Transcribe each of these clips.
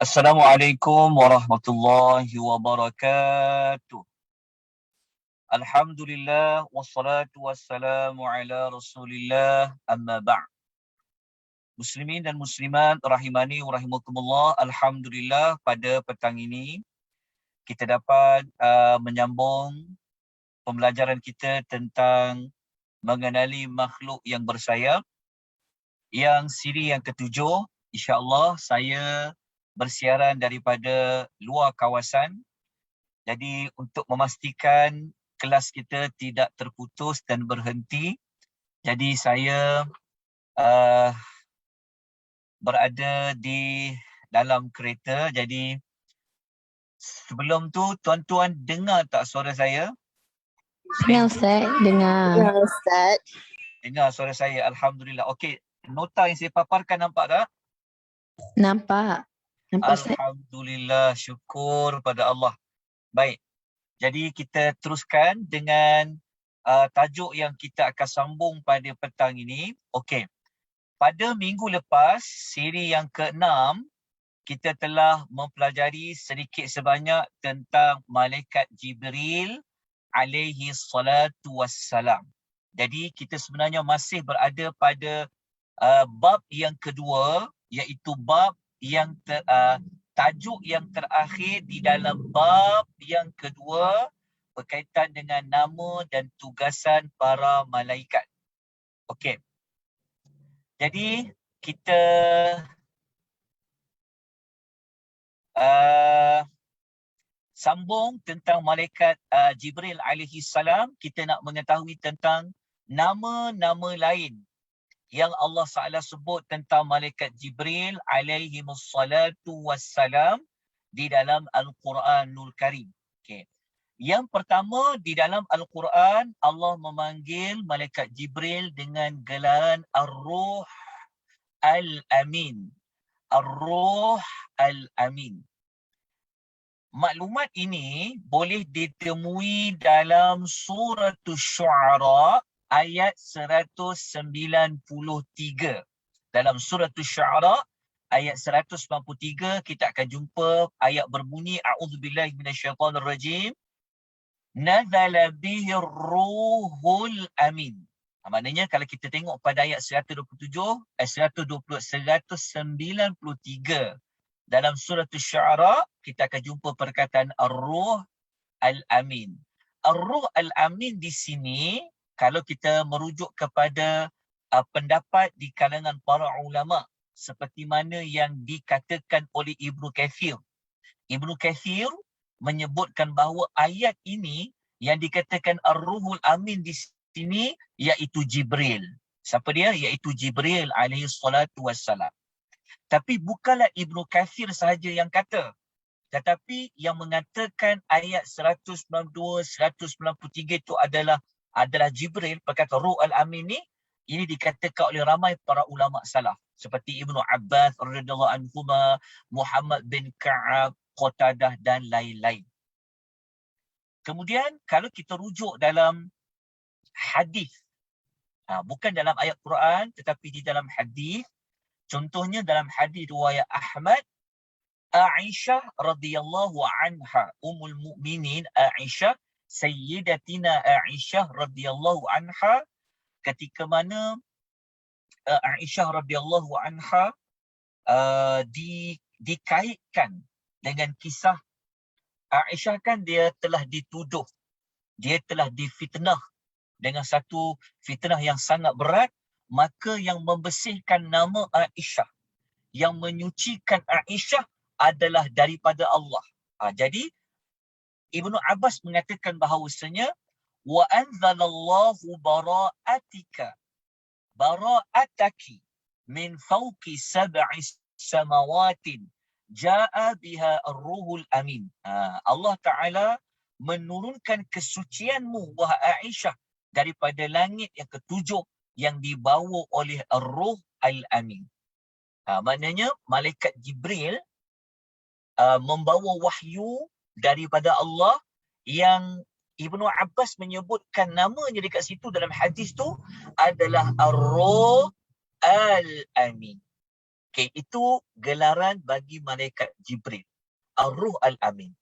Assalamualaikum warahmatullahi wabarakatuh. Alhamdulillah wassalatu wassalamu ala Rasulillah amma ba'd. Muslimin dan muslimat rahimani wa rahimakumullah, alhamdulillah pada petang ini kita dapat menyambung pembelajaran kita tentang mengenali makhluk yang bersayap, yang siri yang ketujuh. InsyaAllah saya bersiaran daripada luar kawasan. Jadi untuk memastikan kelas kita tidak terputus dan berhenti, jadi saya berada di dalam kereta. Jadi sebelum tu tuan-tuan dengar tak suara saya? Dengar Ustaz, dengar. Ustaz. Dengar suara saya, alhamdulillah. Okey, nota yang saya paparkan nampak tak? Nampak Ustaz. Alhamdulillah, syukur pada Allah. Baik. Jadi kita teruskan dengan tajuk yang kita akan sambung pada petang ini. Okey. Pada minggu lepas, siri yang ke-6, kita telah mempelajari sedikit sebanyak tentang Malaikat Jibril alaihi salatu wassalam. Jadi kita sebenarnya masih berada pada bab yang kedua, iaitu bab yang tajuk yang terakhir di dalam bab yang kedua berkaitan dengan nama dan tugasan para malaikat. Okey. Jadi kita sambung tentang malaikat Jibril alaihi salam. Kita nak mengetahui tentang nama-nama lain yang Allah Ta'ala sebut tentang malaikat Jibril alaihi salatu wassalam di dalam Al-Quranul Karim. Okay. Yang pertama, di dalam Al-Quran, Allah memanggil malaikat Jibril dengan gelaran Ar-Ruh Al-Amin. Ar-Ruh Al-Amin. Maklumat ini boleh ditemui dalam surah Syu'ara ayat 193. Dalam surah Syu'ara ayat 193 kita akan jumpa ayat berbunyi a'udzubillahi minasyaitonirrajim. Nazala bihi ruhul amin. Maknanya kalau kita tengok pada ayat 193 dalam surah Syu'ara, kita akan jumpa perkataan Ar-Ruh Al-Amin. Ar-Ruh Al-Amin di sini, kalau kita merujuk kepada pendapat di kalangan para ulama, seperti mana yang dikatakan oleh Ibnu Kathir. Ibnu Kathir menyebutkan bahawa ayat ini yang dikatakan Ar-Ruhul Amin di sini iaitu Jibril. Siapa dia? Iaitu Jibril alaihi salatu wassalam. Tapi bukanlah Ibnu Kathir sahaja yang kata. Tetapi yang mengatakan ayat 192, 193 itu adalah Jibril, perkata Ruh Al-Amin ini dikatakan oleh ramai para ulama salaf. Seperti Ibnu Abbas radhiyallahu anhuma, Muhammad bin Ka'ab, Qatadah dan lain-lain. Kemudian kalau kita rujuk dalam hadis, bukan dalam ayat Quran tetapi di dalam hadis, contohnya dalam hadis riwayat Ahmad, Aisyah radhiyallahu anha, Ummul Mukminin Aisyah, Sayyidatina Aisyah radhiyallahu anha, ketika mana Aisyah radhiyallahu anha dikaitkan dengan kisah Aisyah, kan dia telah dituduh, dia telah difitnah dengan satu fitnah yang sangat berat. Maka yang membersihkan nama Aisyah, yang menyucikan Aisyah adalah daripada Allah. Jadi Ibnu Abbas mengatakan bahawasanya wa anzalallahu bara'ataki min fawqi sab'i samawatin ja'a biha ar-ruhul amin. Allah Ta'ala menurunkan kesucianmu wahai Aisyah daripada langit yang ketujuh yang dibawa oleh Ar-Ruh Al-Amin. Maknanya malaikat Jibril membawa wahyu daripada Allah, yang Ibnu Abbas menyebutkan namanya dekat situ dalam hadis tu adalah Ar-Ruh Al-Amin. Okay, itu gelaran bagi malaikat Jibril. Ar-Ruh Al-Amin.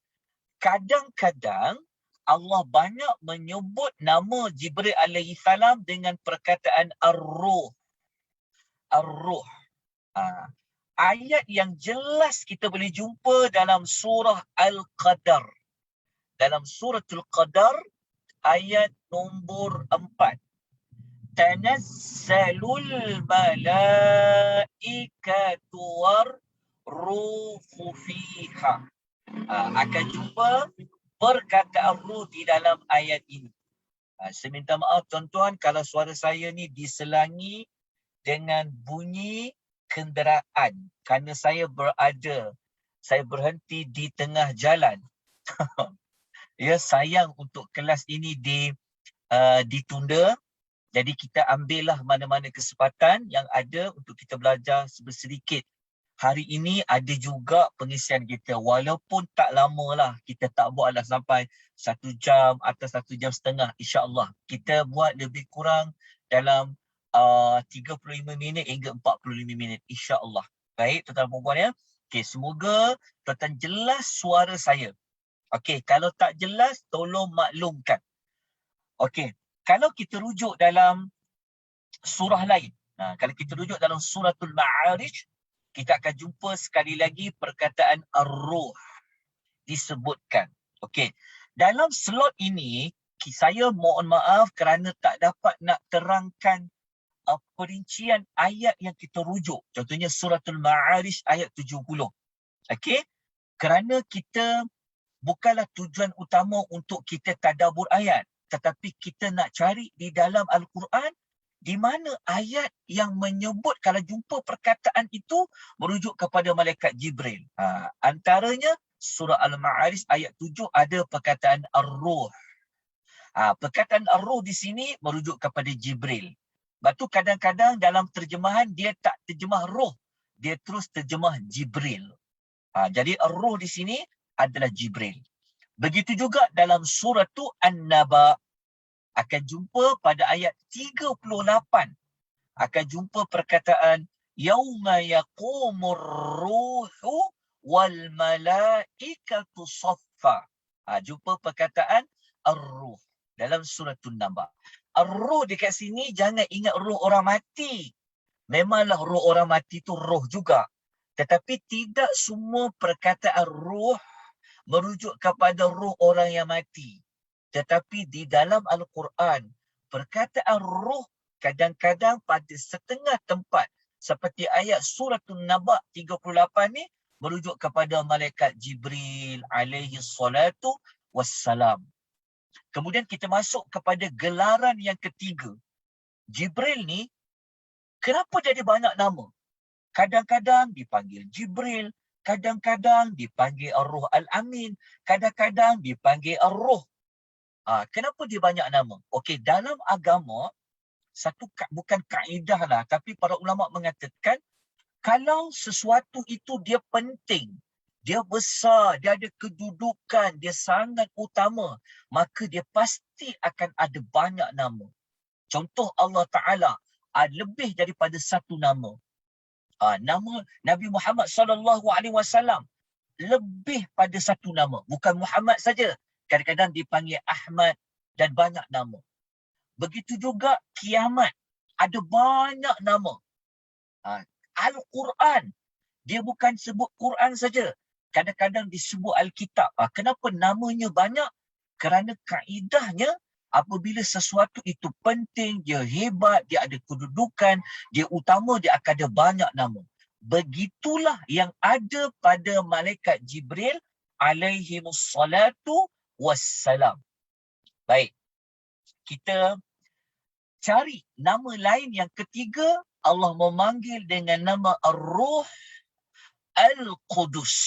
Kadang-kadang Allah banyak menyebut nama Jibril alaihi salam dengan perkataan Ar-Ruh. Ar-Ruh. Ayat yang jelas kita boleh jumpa dalam surah Al-Qadar. Dalam suratul Qadar, ayat nombor 4. Tanazzalul malaikatu war-ruhu fiha. Akan jumpa perkataan ruh di dalam ayat ini. Saya minta maaf tuan-tuan kalau suara saya ni diselangi dengan bunyi kenderaan kerana saya berhenti di tengah jalan. Ya, sayang untuk kelas ini ditunda. Jadi kita ambillah mana-mana kesempatan yang ada untuk kita belajar sedikit. Hari ini ada juga pengisian kita. Walaupun tak lama lah. Kita tak buatlah sampai 1 jam atau 1 jam setengah. InsyaAllah. Kita buat lebih kurang dalam 35 minit hingga 45 minit. InsyaAllah. Baik tuan-tuan dan puan ya. Okay, semoga tuan-tuan jelas suara saya. Okay, kalau tak jelas tolong maklumkan. Okay. Kalau kita rujuk dalam surah lain, kalau kita rujuk dalam suratul Ma'arij, kita akan jumpa sekali lagi perkataan Ar-Ruh disebutkan. Okey. Dalam slot ini, saya mohon maaf kerana tak dapat nak terangkan perincian ayat yang kita rujuk. Contohnya suratul Ma'arij ayat 70. Okey. Kerana kita bukanlah tujuan utama untuk kita tadabbur ayat. Tetapi kita nak cari di dalam Al-Quran di mana ayat yang menyebut kalau jumpa perkataan itu merujuk kepada malaikat Jibril. Antaranya surah Al-Ma'arij ayat 7 ada perkataan Ar-Ruh. Perkataan Ar-Ruh di sini merujuk kepada Jibril. Sebab tu kadang-kadang dalam terjemahan dia tak terjemah Ruh. Dia terus terjemah Jibril. Jadi Ar-Ruh di sini adalah Jibril. Begitu juga dalam surah tu An-Naba. Akan jumpa pada ayat 38. Akan jumpa perkataan Yauma yaqumur ruhu wal malaikatu saffa. Jumpa perkataan Ar-Ruh dalam surah An-Naba. Ar-Ruh dekat sini jangan ingat ruh orang mati. Memanglah ruh orang mati tu roh juga. Tetapi tidak semua perkataan ruh merujuk kepada ruh orang yang mati. Tetapi di dalam Al-Quran, perkataan ruh kadang-kadang pada setengah tempat seperti ayat surah An-Naba 38 ni merujuk kepada malaikat Jibril alaihi salatu wassalam. Kemudian kita masuk kepada gelaran yang ketiga. Jibril ni, kenapa dia ada banyak nama? Kadang-kadang dipanggil Jibril, kadang-kadang dipanggil Ar-Ruh Al-Amin, kadang-kadang dipanggil Ar-Ruh. Kenapa dia banyak nama? Okey, dalam agama, bukan kaedah lah, tapi para ulama mengatakan, kalau sesuatu itu dia penting, dia besar, dia ada kedudukan, dia sangat utama, maka dia pasti akan ada banyak nama. Contoh Allah Ta'ala, lebih daripada satu nama. Nama Nabi Muhammad SAW lebih pada satu nama. Bukan Muhammad saja. Kadang-kadang dipanggil Ahmad dan banyak nama. Begitu juga kiamat. Ada banyak nama. Al-Quran. Dia bukan sebut Quran saja. Kadang-kadang disebut Alkitab. Kenapa namanya banyak? Kerana kaedahnya apabila sesuatu itu penting, dia hebat, dia ada kedudukan, dia utama, dia akan ada banyak nama. Begitulah yang ada pada malaikat Jibril alaihi salatu wassalam. Baik. Kita cari nama lain yang ketiga. Allah memanggil dengan nama Ar-Ruh Al-Qudus.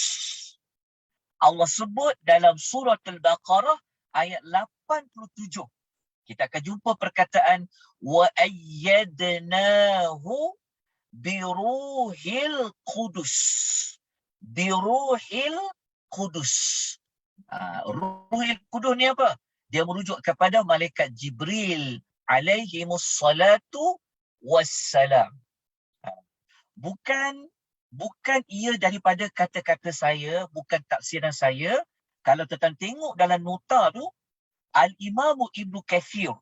Allah sebut dalam surah Al-Baqarah ayat 87. Kita akan jumpa perkataan wa ayyadnahu biruhil qudus. Biruhil qudus. Ruhil qudus ni apa? Dia merujuk kepada malaikat Jibril alaihi salatu wassalam. Bukan bukan ia daripada kata-kata saya, bukan tafsiran saya. Kalau tuan tengok dalam nota tu, Al-Imamu Ibnu Kathir.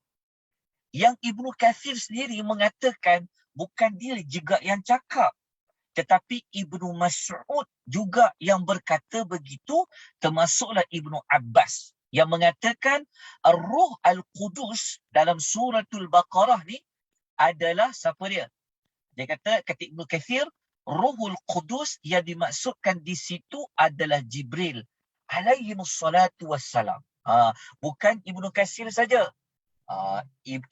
Yang Ibnu Kathir sendiri mengatakan bukan dia juga yang cakap, tetapi Ibnu Mas'ud juga yang berkata begitu, termasuklah Ibnu Abbas yang mengatakan Ar-Ruh Al-Qudus dalam suratul Baqarah ni adalah siapa dia? Dia kata Ibnu Kathir, Ruhul Qudus yang dimaksudkan di situ adalah Jibril alaihi wassalatu wassalam. Bukan Ibnu Kathir saja.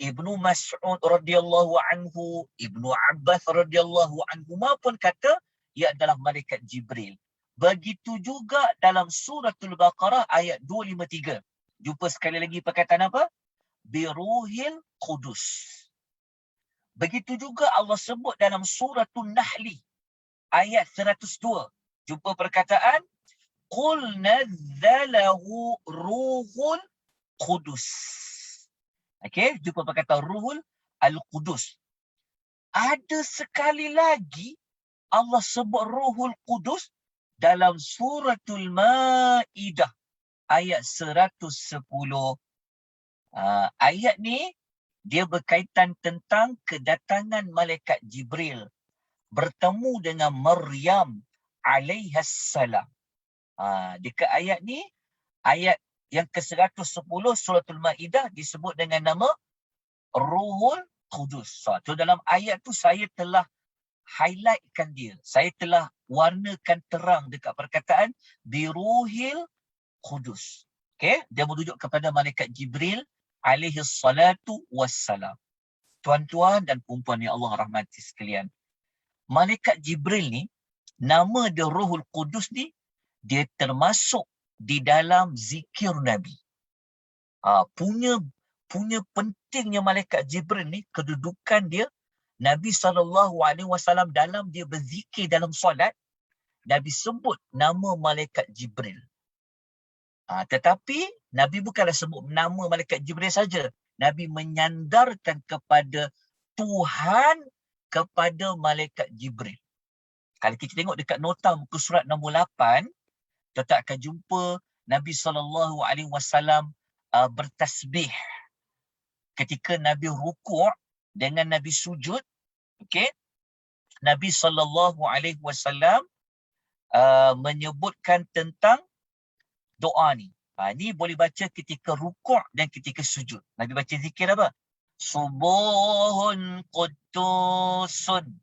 Ibnu Mas'ud radhiyallahu anhu, Ibnu Abbas radhiyallahu anhu pun kata ia adalah malaikat Jibril. Begitu juga dalam suratul Baqarah ayat 253. Jumpa sekali lagi perkataan apa? Biruhil Qudus. Begitu juga Allah sebut dalam suratul Nahli ayat 102. Jumpa perkataan Qul nazzalahu ruhul Qudus. Okey, jumpa perkataan Ruhul Al-Qudus. Ada sekali lagi Allah sebut Ruhul Qudus dalam suratul Ma'idah ayat 110. Ayat ni dia berkaitan tentang kedatangan malaikat Jibril bertemu dengan Maryam alaihassalam. Dekat ayat ni, ayat yang ke-110 suratul Ma'idah disebut dengan nama Ruhul Qudus. So dalam ayat tu saya telah highlightkan dia. Saya telah warnakan terang dekat perkataan Biruhil Qudus. Okay? Dia merujuk kepada malaikat Jibril alaihi salatu wassalam. Tuan-tuan dan puan-puan yang Allah rahmati sekalian. Malaikat Jibril ni, nama dia Ruhul Qudus ni, dia termasuk di dalam zikir Nabi. Punya pentingnya malaikat Jibril ni, kedudukan dia, Nabi SAW dalam dia berzikir dalam solat, Nabi sebut nama malaikat Jibril. Tetapi Nabi bukanlah sebut nama malaikat Jibril saja. Nabi menyandarkan kepada Tuhan kepada malaikat Jibril. Kalau kita tengok dekat nota muka surat nombor 8, kita akan jumpa Nabi SAW bertasbih ketika Nabi rukuk dengan Nabi sujud. Okay? Nabi SAW menyebutkan tentang doa ni. Ni boleh baca ketika rukuk dan ketika sujud. Nabi baca zikir apa? Subuhun Qudusun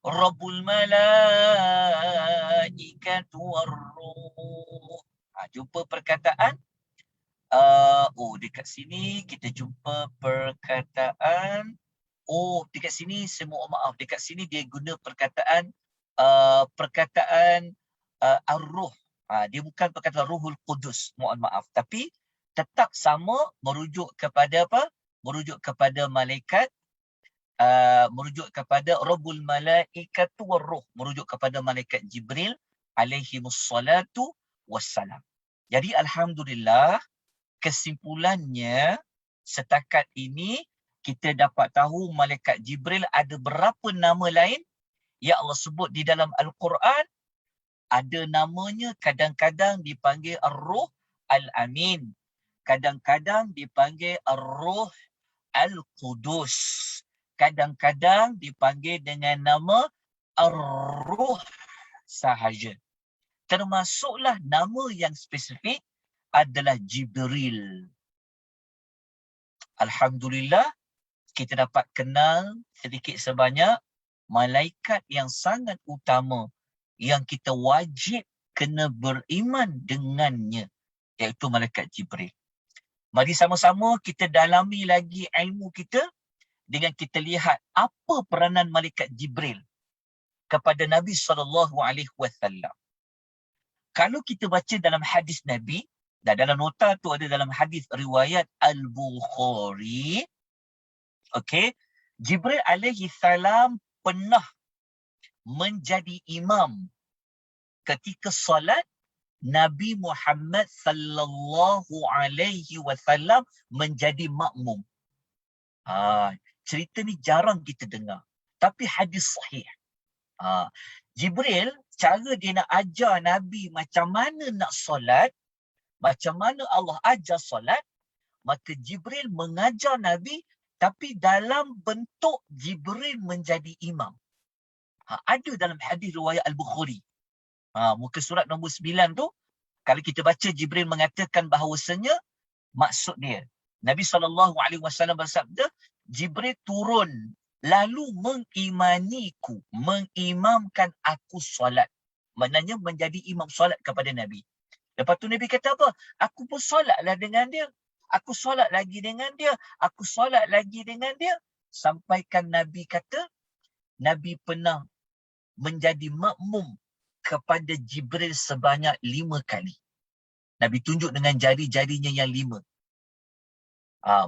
Rabbul Malaikatu War-Ruh. Jumpa perkataan. Dekat sini kita jumpa perkataan. Dekat sini saya mohon maaf. Dekat sini dia guna perkataan Ar-Ruh. Dia bukan perkataan Ruhul Qudus. Mohon maaf. Tapi tetap sama merujuk kepada apa? Merujuk kepada malaikat. Merujuk kepada Rabbul Malaikatu War-Ruh, merujuk kepada malaikat Jibril alaihi wassalatu wassalam. Jadi alhamdulillah, kesimpulannya setakat ini kita dapat tahu malaikat Jibril ada berapa nama lain yang Allah sebut di dalam Al-Quran. Ada namanya, kadang-kadang dipanggil Ar-Ruh Al-Amin, kadang-kadang dipanggil Ar-Ruh Al-Qudus, kadang-kadang dipanggil dengan nama Ar-Ruh sahaja. Termasuklah nama yang spesifik adalah Jibril. Alhamdulillah, kita dapat kenal sedikit sebanyak malaikat yang sangat utama yang kita wajib kena beriman dengannya, iaitu malaikat Jibril. Mari sama-sama kita dalami lagi ilmu kita dengan kita lihat apa peranan malaikat Jibril kepada Nabi SAW. Kalau kita baca dalam hadis Nabi, dan dalam nota tu ada dalam hadis riwayat Al-Bukhari, okey, Jibril alaihi salam pernah menjadi imam ketika solat Nabi Muhammad sallallahu alaihi wasallam menjadi makmum. Cerita ni jarang kita dengar, tapi hadis sahih. Jibril, cara dia nak ajar Nabi macam mana nak solat, macam mana Allah ajar solat, maka Jibril mengajar Nabi tapi dalam bentuk Jibril menjadi imam. Ada dalam hadis riwayat Al-Bukhari. Muka surat nombor 9 tu, kalau kita baca Jibril mengatakan bahawasanya, maksud dia, Nabi SAW bersabda, Jibril turun lalu mengimamkan aku solat. Maknanya menjadi imam solat kepada Nabi. Lepas tu Nabi kata apa? Aku pun solatlah dengan dia. Aku solat lagi dengan dia. Aku solat lagi dengan dia. Sampaikan Nabi kata, Nabi pernah menjadi makmum kepada Jibril sebanyak 5 kali. Nabi tunjuk dengan jari-jarinya yang 5.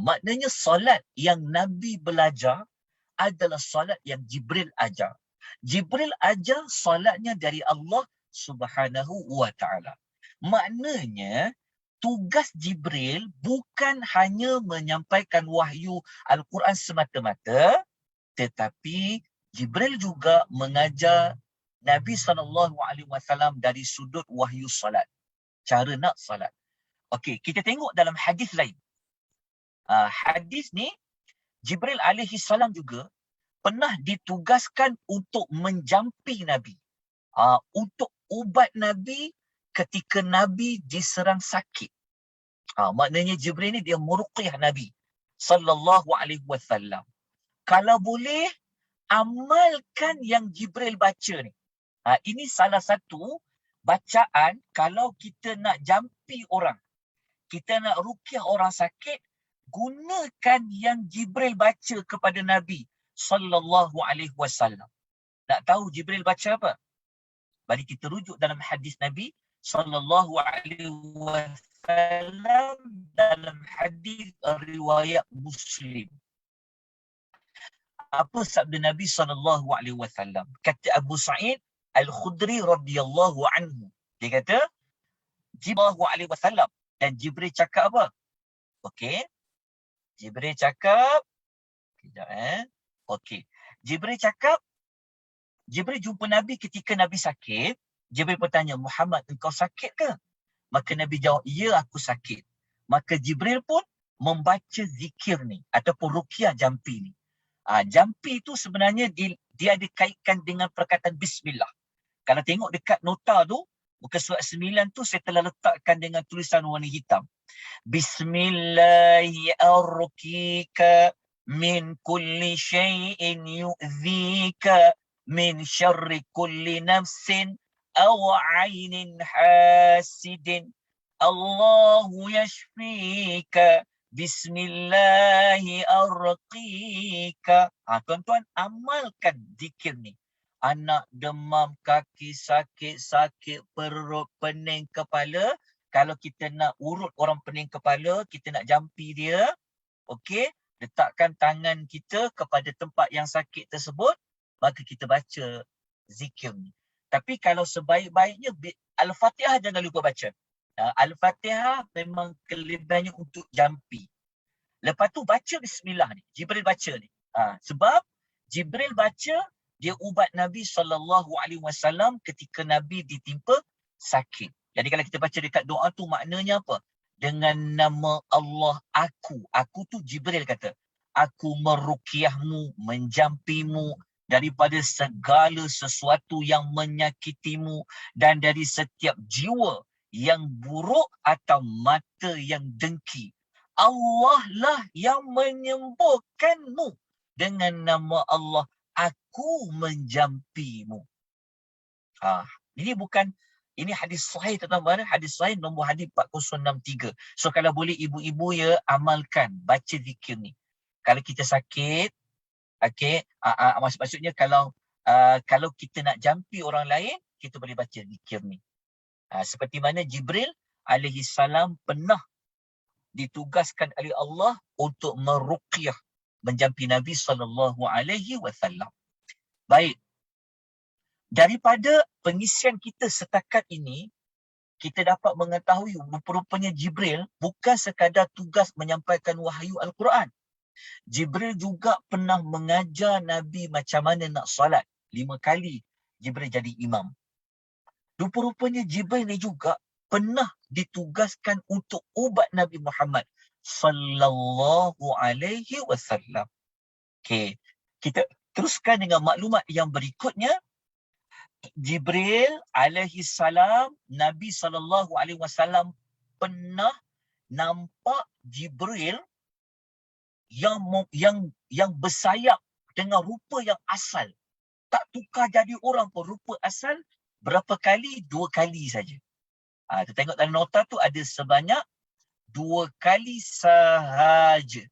Maknanya solat yang Nabi belajar adalah solat yang Jibril ajar. Jibril ajar solatnya dari Allah Subhanahu wa ta'ala. Maknanya tugas Jibril bukan hanya menyampaikan wahyu Al-Quran semata-mata, tetapi Jibril juga mengajar Nabi SAW dari sudut wahyu salat. Cara nak salat. Okey, kita tengok dalam hadis lain. Hadis ni, Jibril alaihi salam juga pernah ditugaskan untuk menjampi Nabi. Untuk ubat Nabi ketika Nabi diserang sakit. Maknanya Jibril ni dia meruqyah Nabi sallallahu alaihi wasallam. Kalau boleh, amalkan yang Jibril baca ni. Ini salah satu bacaan kalau kita nak jampi orang. Kita nak ruqyah orang sakit, gunakan yang Jibril baca kepada Nabi sallallahu alaihi wasallam. Nak tahu Jibril baca apa? Mari kita rujuk dalam hadis Nabi sallallahu alaihi wasallam dalam hadis riwayat Muslim. Apa sabda Nabi sallallahu alaihi wasallam? Kata Abu Sa'id Al-Khudri radhiyallahu anhu. Dia kata, Jibril alaihi wasallam, dan Jibril cakap apa? Okey. Jibril cakap, kejap Okey. Jibril cakap, Jibril jumpa Nabi ketika Nabi sakit. Jibril bertanya, Muhammad, engkau sakit ke? Maka Nabi jawab, ya, aku sakit. Maka Jibril pun membaca zikir ni ataupun ruqyah jampi ni. Jampi tu sebenarnya dia dikaitkan dengan perkataan bismillah. Kalau tengok dekat nota tu, muka surat 9 tu saya telah letakkan dengan tulisan warna hitam. Bismillahirrahmanirrahim. Min kulli syai'in yu'dhika min syarri kulli nafsin aw 'ainin hasidin. Allahu yashfika. Bismillahirrahmanirrahim. Tuan-tuan, amalkan zikir ni. Anak demam, kaki sakit perut, pening kepala. Kalau kita nak urut orang pening kepala, kita nak jampi dia. Okey, letakkan tangan kita kepada tempat yang sakit tersebut, maka kita baca zikir ni. Tapi kalau sebaik-baiknya, Al-Fatihah jangan lupa baca. Al-Fatihah memang kelebihannya untuk jampi. Lepas tu baca bismillah ni. Jibril baca ni. Sebab Jibril baca, dia ubat Nabi SAW ketika Nabi ditimpa sakit. Jadi kalau kita baca dekat doa tu, maknanya apa? Dengan nama Allah aku tu Jibril kata, aku meruqyahmu, menjampimu daripada segala sesuatu yang menyakitimu dan dari setiap jiwa yang buruk atau mata yang dengki. Allah lah yang menyembuhkanmu. Dengan nama Allah, aku menjampimu. Ini hadis sahih tuan-tuan, hadis sahih nombor hadis 4063. So kalau boleh ibu-ibu ya, amalkan, baca zikir ni. Kalau kita sakit, maksudnya kalau kita nak jampi orang lain, kita boleh baca zikir ni. Seperti mana Jibril alaihi salam pernah ditugaskan oleh Allah untuk meruqyah, menjampi Nabi sallallahu alaihi wasallam. Baik. Daripada pengisian kita setakat ini, kita dapat mengetahui rupa-rupanya Jibril bukan sekadar tugas menyampaikan wahyu Al-Quran. Jibril juga pernah mengajar Nabi macam mana nak salat 5 kali. Jibril jadi imam. Rupa-rupanya Jibril ni juga pernah ditugaskan untuk ubat Nabi Muhammad sallallahu alaihi wasallam. Okey, kita teruskan dengan maklumat yang berikutnya. Jibril alaihi salam, Nabi sallallahu alaihi wasallam pernah nampak Jibril yang bersayap dengan rupa yang asal. Tak tukar jadi orang pun, rupa asal berapa kali? 2 kali saja. Kita tengok dalam nota tu ada sebanyak 2 kali sahaja.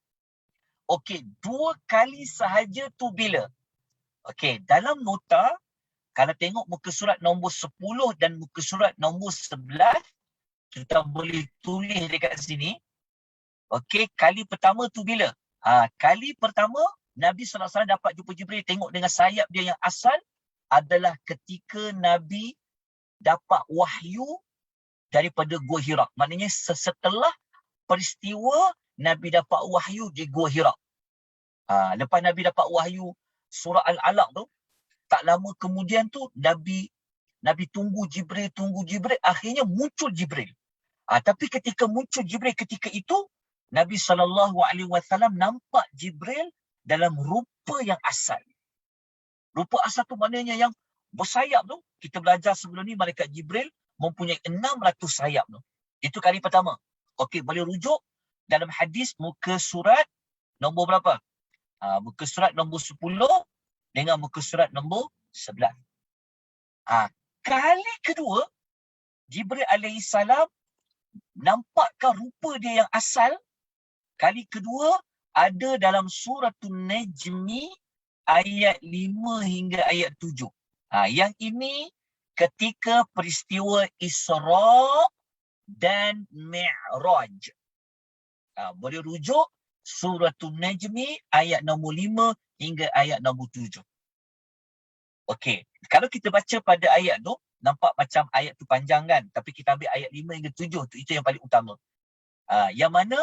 Okey, 2 kali sahaja tu bila? Okey, dalam nota, kalau tengok muka surat nombor 10 dan muka surat nombor 11, kita boleh tulis dekat sini. Okey, kali pertama tu bila? Kali pertama, Nabi SAW dapat jumpa Jibril, tengok dengan sayap dia yang asal, adalah ketika Nabi dapat wahyu daripada Gua Hira. Maknanya setelah peristiwa Nabi dapat wahyu di Gua Hira. Lepas Nabi dapat wahyu surah Al-Alaq tu, tak lama kemudian tu Nabi tunggu Jibril, akhirnya muncul Jibril. Tapi ketika muncul Jibril ketika itu, Nabi SAW nampak Jibril dalam rupa yang asal. Rupa asal tu maknanya yang bersayap tu. Kita belajar sebelum ni malaikat Jibril mempunyai 600 sayap tu. Itu kali pertama. Okey, boleh rujuk dalam hadis muka surat nombor berapa? Muka surat nombor 10 dengan muka surat nombor 11. Kali kedua, Jibril alaihissalam nampakkan rupa dia yang asal. Kali kedua ada dalam suratul Najmi ayat 5 hingga ayat 7. Yang ini ketika peristiwa Isra dan Mi'raj. Boleh rujuk suratul Najmi ayat nombor 5 hingga ayat nombor 7. Okey, kalau kita baca pada ayat tu, nampak macam ayat tu panjang kan? Tapi kita ambil ayat 5 hingga 7 tu, itu yang paling utama. Yang mana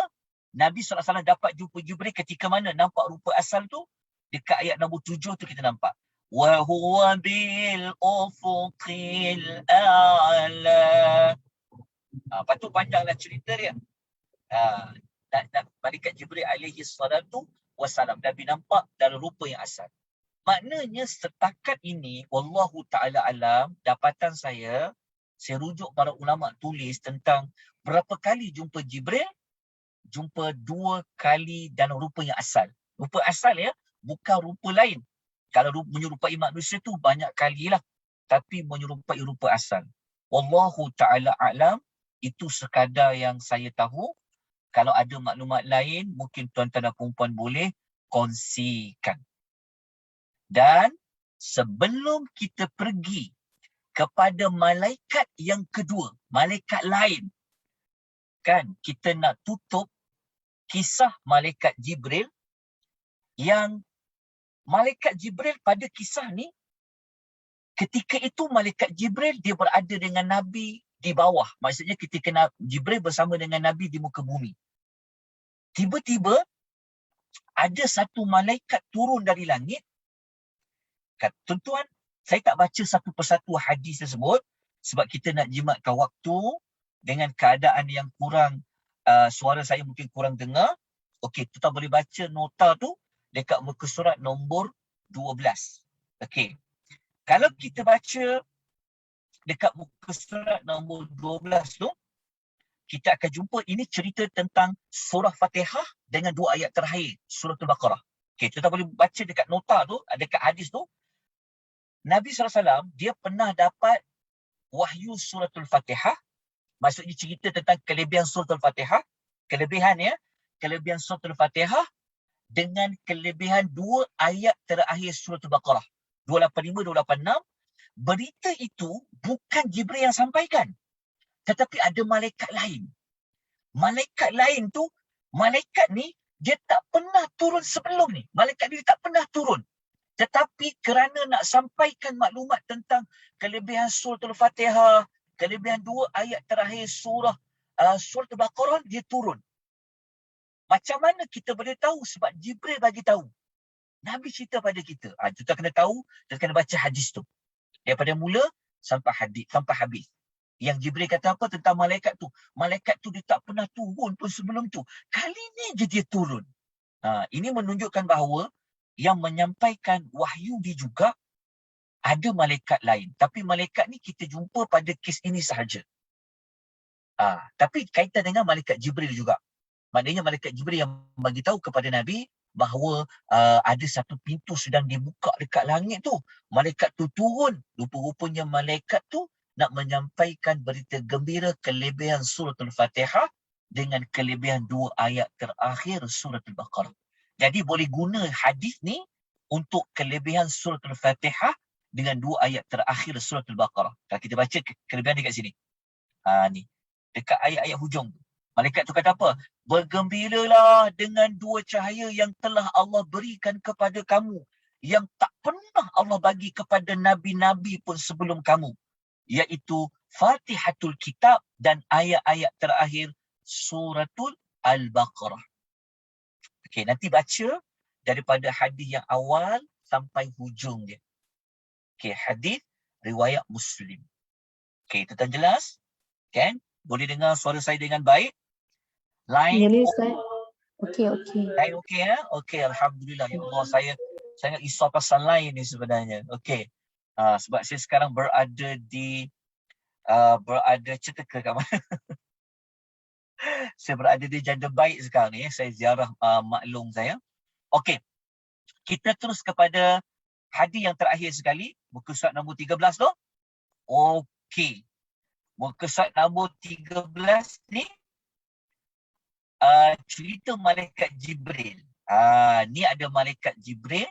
Nabi SAW dapat jumpa Jibril ketika mana nampak rupa asal tu? Dekat ayat nombor 7 tu kita nampak. Wa huwa bil ufuqil a'la. Lepas tu panjanglah cerita dia. Malaikat Jibril alaihi salatu wassalam, Nabi nampak dalam rupa yang asal. Maknanya setakat ini, wallahu ta'ala alam, dapatan saya rujuk para ulama tulis tentang berapa kali jumpa Jibril. Jumpa 2 kali dalam rupa yang asal. Rupa asal ya, bukan rupa lain. Kalau menyerupai manusia tu banyak kali lah. Tapi menyerupai rupa asal. Wallahu ta'ala alam, itu sekadar yang saya tahu. Kalau ada maklumat lain, mungkin tuan-tuan dan perempuan boleh kongsikan. Dan sebelum kita pergi kepada malaikat yang kedua, malaikat lain, kan kita nak tutup kisah malaikat Jibril, yang malaikat Jibril pada kisah ni, ketika itu malaikat Jibril dia berada dengan Nabi di bawah. Maksudnya ketika Jibril bersama dengan Nabi di muka bumi. Tiba-tiba ada satu malaikat turun dari langit. Tuan-tuan, saya tak baca satu persatu hadis tersebut sebab kita nak jimatkan waktu dengan keadaan yang kurang, suara saya mungkin kurang dengar. Okey, kita boleh baca nota tu dekat muka surat nombor 12. Okey. Kalau kita baca dekat muka surat nombor 12 tu, kita akan jumpa ini cerita tentang surah Fatihah dengan 2 ayat terakhir, surah Al-Baqarah. Okey, kita boleh baca dekat nota tu, dekat hadis tu. Nabi SAW, dia pernah dapat wahyu surah Al-Fatihah. Maksudnya cerita tentang kelebihan surah Al-Fatihah. Kelebihan surah Al-Fatihah dengan kelebihan 2 ayat terakhir surah Al-Baqarah. 285, 286. Berita itu bukan Jibril yang sampaikan. Tetapi ada malaikat lain. Malaikat lain tu, malaikat ni, dia tak pernah turun sebelum ni. Malaikat ni tak pernah turun. Tetapi kerana nak sampaikan maklumat tentang kelebihan surah Al-Fatihah, kelebihan 2 ayat terakhir surah Al-Baqarah, dia turun. Macam mana kita boleh tahu? Sebab Jibril bagi tahu. Nabi cerita pada kita. Kita kena tahu, kita kena baca hadis tu. Daripada mula sampai habis. Yang Jibril kata apa tentang malaikat tu? Malaikat tu dia tak pernah turun pun sebelum tu. Kali ni je dia turun. Ini menunjukkan bahawa yang menyampaikan wahyu ni juga ada malaikat lain. Tapi malaikat ni kita jumpa pada kes ini sahaja. Tapi kaitan dengan malaikat Jibril juga. Maknanya malaikat Jibril yang bagi tahu kepada Nabi bahawa ada satu pintu sedang dibuka dekat langit tu. Malaikat tu turun. Rupa-rupanya malaikat tu nak menyampaikan berita gembira kelebihan suratul Fatihah dengan kelebihan 2 ayat terakhir suratul Baqarah. Jadi boleh guna hadis ni untuk kelebihan suratul Fatihah dengan 2 ayat terakhir suratul Baqarah. Kalau kita baca kelebihan dekat sini. Ni. Dekat ayat-ayat hujung tu. Malaikat tu kata apa? Bergembiralah dengan 2 cahaya yang telah Allah berikan kepada kamu. Yang tak pernah Allah bagi kepada Nabi-Nabi pun sebelum kamu. Iaitu Fatihatul Kitab dan ayat-ayat terakhir suratul Al-Baqarah. Okey, nanti baca daripada hadis yang awal sampai hujung dia. Okey, hadis riwayat Muslim. Okey, tuan jelas? Kan? Boleh dengar suara saya dengan baik? Line? Boleh Ustaz? Okey. Line okey ya? Okey, alhamdulillah. Ya Allah, saya sangat risau pasal line ni sebenarnya. Okey. Sebab saya sekarang berada ceteka kat mana? Saya berada di Janda Baik sekarang ni. Saya ziarah maklum saya. Okey. Kita terus kepada hadis yang terakhir sekali. Muka surat nombor 13 tu. Okey. Muka surat nombor 13 ni cerita malaikat Jibril. Ni ada malaikat Jibril.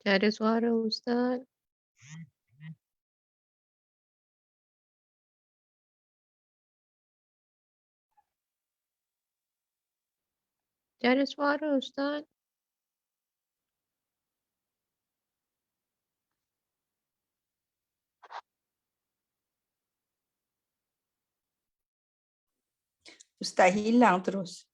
Tak ada suara Ustaz. Tak ada suara Ustaz. Ustaz hilang terus.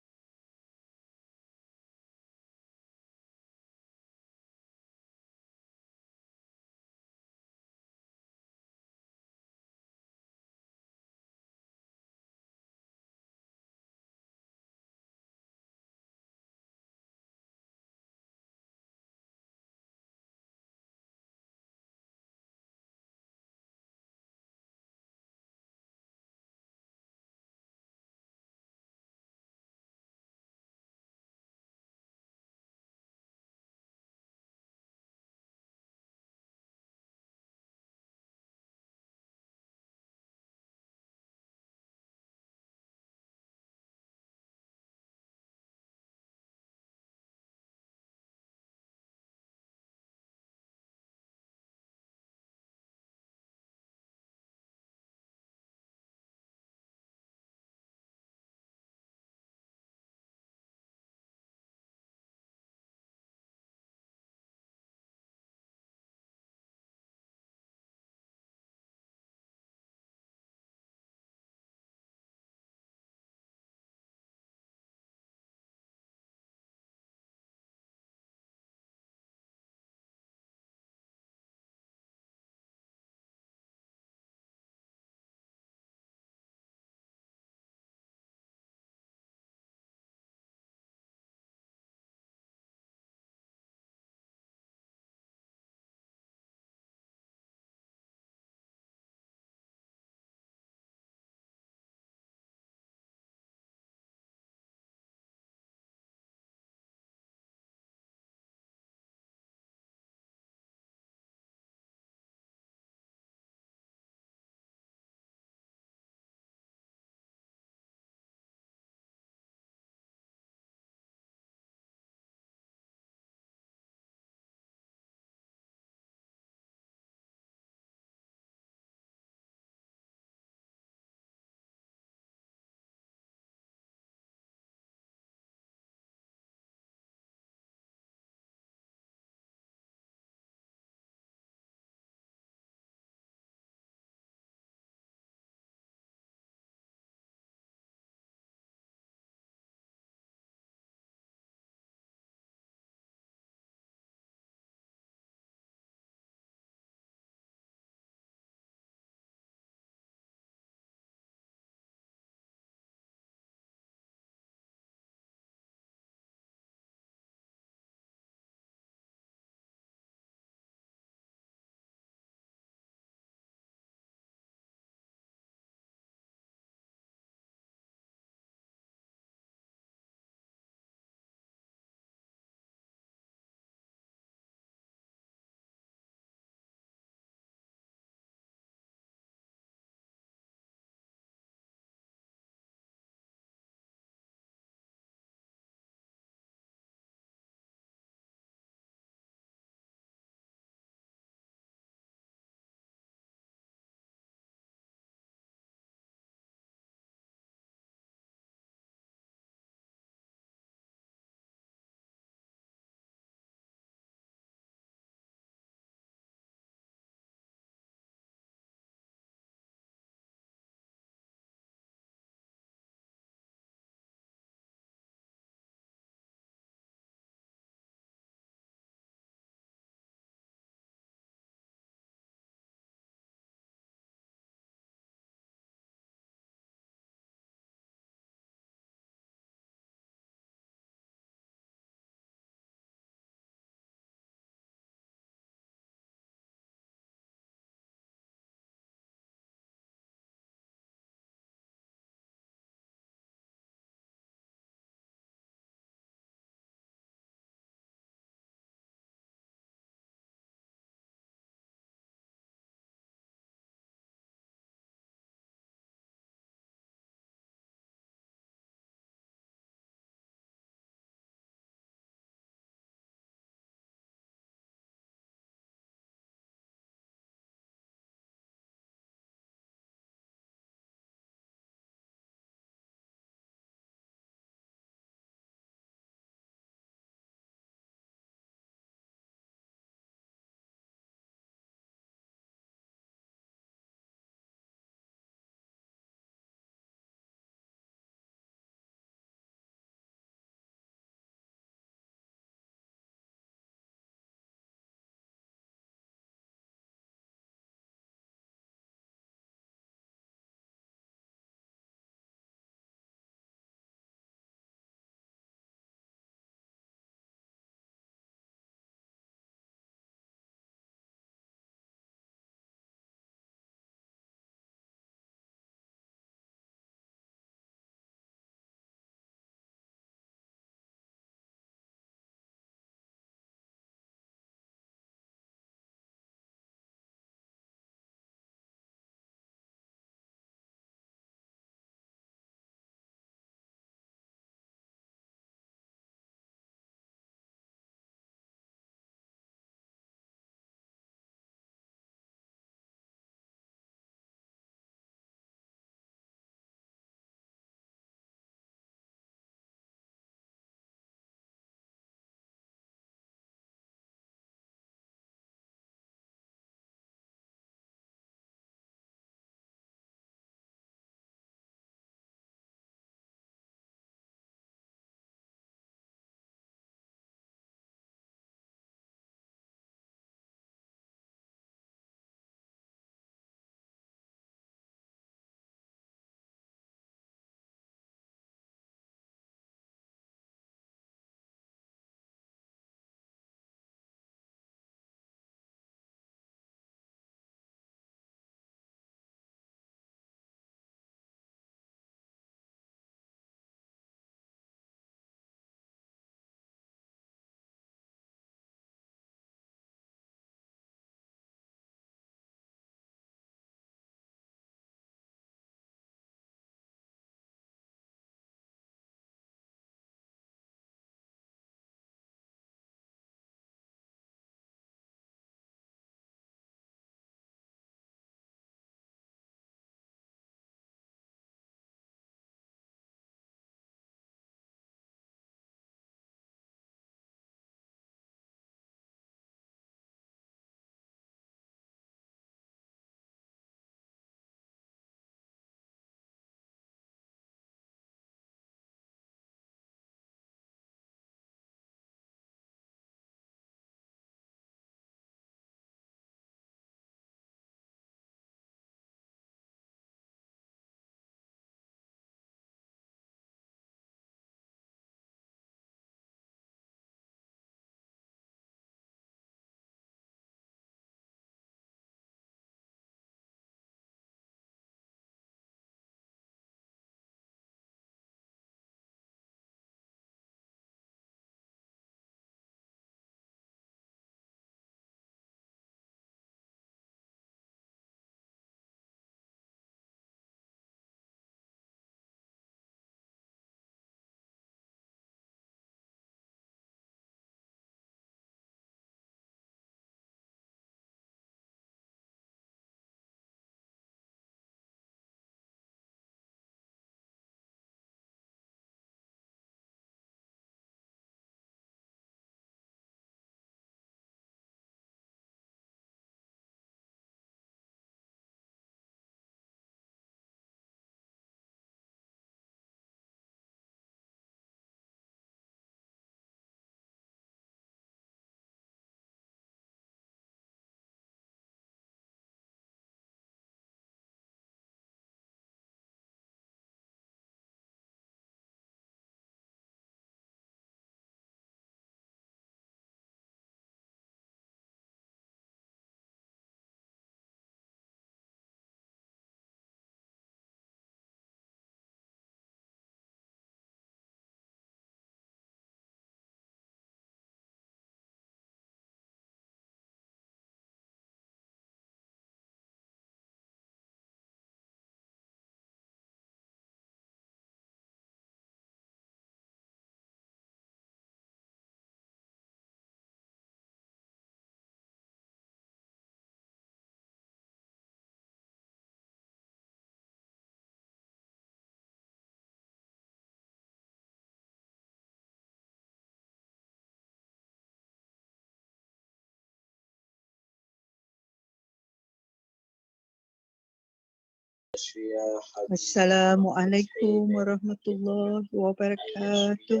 Assalamualaikum warahmatullahi wabarakatuh.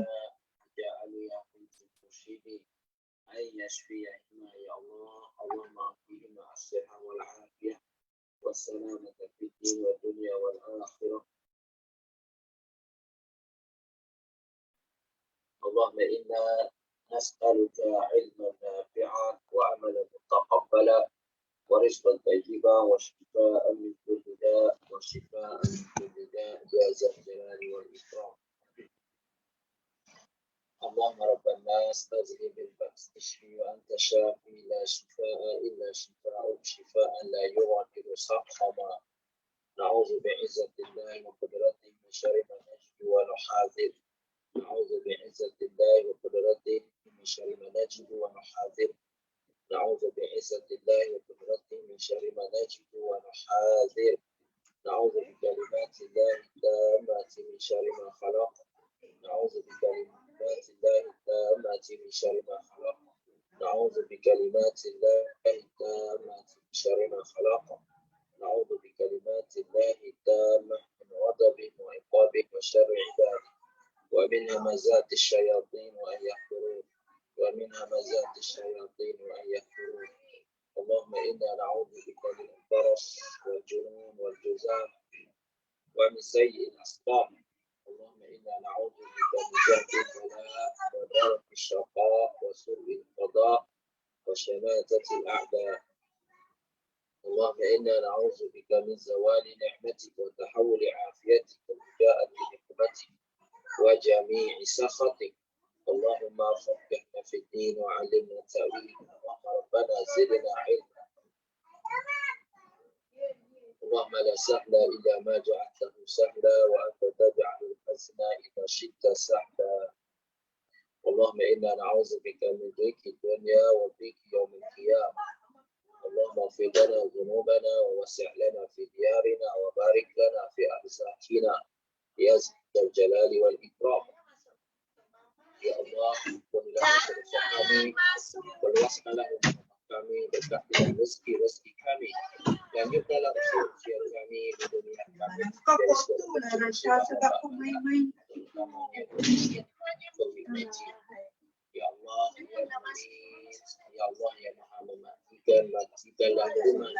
والسلامة في الدين والدنيا والآخرة. اللهم إنا نسألك علما نافعا وعملا متقبلا ورزقا طيبا وشفاء من كل داء وشفاء من كل داء يا ذا الجلال والإكرام. اللهم رب الناس أذهب البأس اشفي وأنت شافي لا شفاء إلا شفاء شفاء لا يغادر سقما. نعوذ بعزة الله وقدرته من شر ما نجد ونحاذر. نعوذ بعزة الله وقدرته من شر ما نجد ونحاذر. نعوذ بعزة الله وقدرته من شر ما نجد ونحاذر. نعوذ بكلمات الله التامات من شر ما خلق. نعوذ بكلمات الله التامات من شر ما خلق. نعوذ بكلمات الله التامات من شر ما خلق. نعوذ بكلمات الله التامة من غضبه وعقابه وشر عباده ومن همزات الشياطين وأن يحضرون ومن همزات الشياطين وأن يحضرون. اللهم إنا نعوذ بك من البرص والجنون والجذام ومن سيء الأسقام. اللهم إنا نعوذ بك من جهد البلاء ودرك الشقاء وسوء القضاء وشماتة الأعداء. اللهم إنا نعوذ بك من زوال نعمتك وتحول عافيتك وفجاءة نقمتك وجميع سخطك. اللهم فقهنا في الدين وعلمنا التأويل. اللهم ربنا زدنا علما. اللهم لا سهل إلا ما جعلته سهلا وأنت تجعل الحزن إذا شئت سهلا. اللهم إنا نعوذ بك من ضيق الدنيا وضيق يوم القيامة. اللهم اغفر لنا ذنوبنا ووسع لنا في ديارنا وبارك لنا في أرزاقنا يا ذا الجلال والإكرام. Ya Allah, ampunilah dosa kami, berluaskanlah rahmat kami, berkahkanlah rezeki kami, dan jadikanlah usia kami di dunia kami dari segala musibah utamanya COVID-19. Ya Allah, ya Allah yang Maha mematikan, matikanlah kuman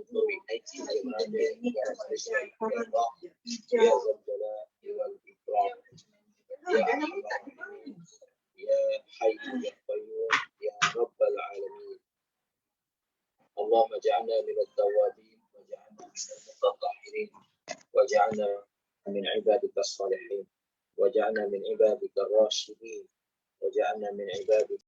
COVID-19 yang ada di dalam Malaysia. Ya Allah, ya Zaljalal wal Ikram. Ya Allah, يا حي يا قيوم يا رب العالمين. اللهم اجعلنا من التوابين واجعلنا من المتطهرين واجعلنا من عبادك الصالحين واجعلنا من عبادك الراشدين واجعلنا من عبادك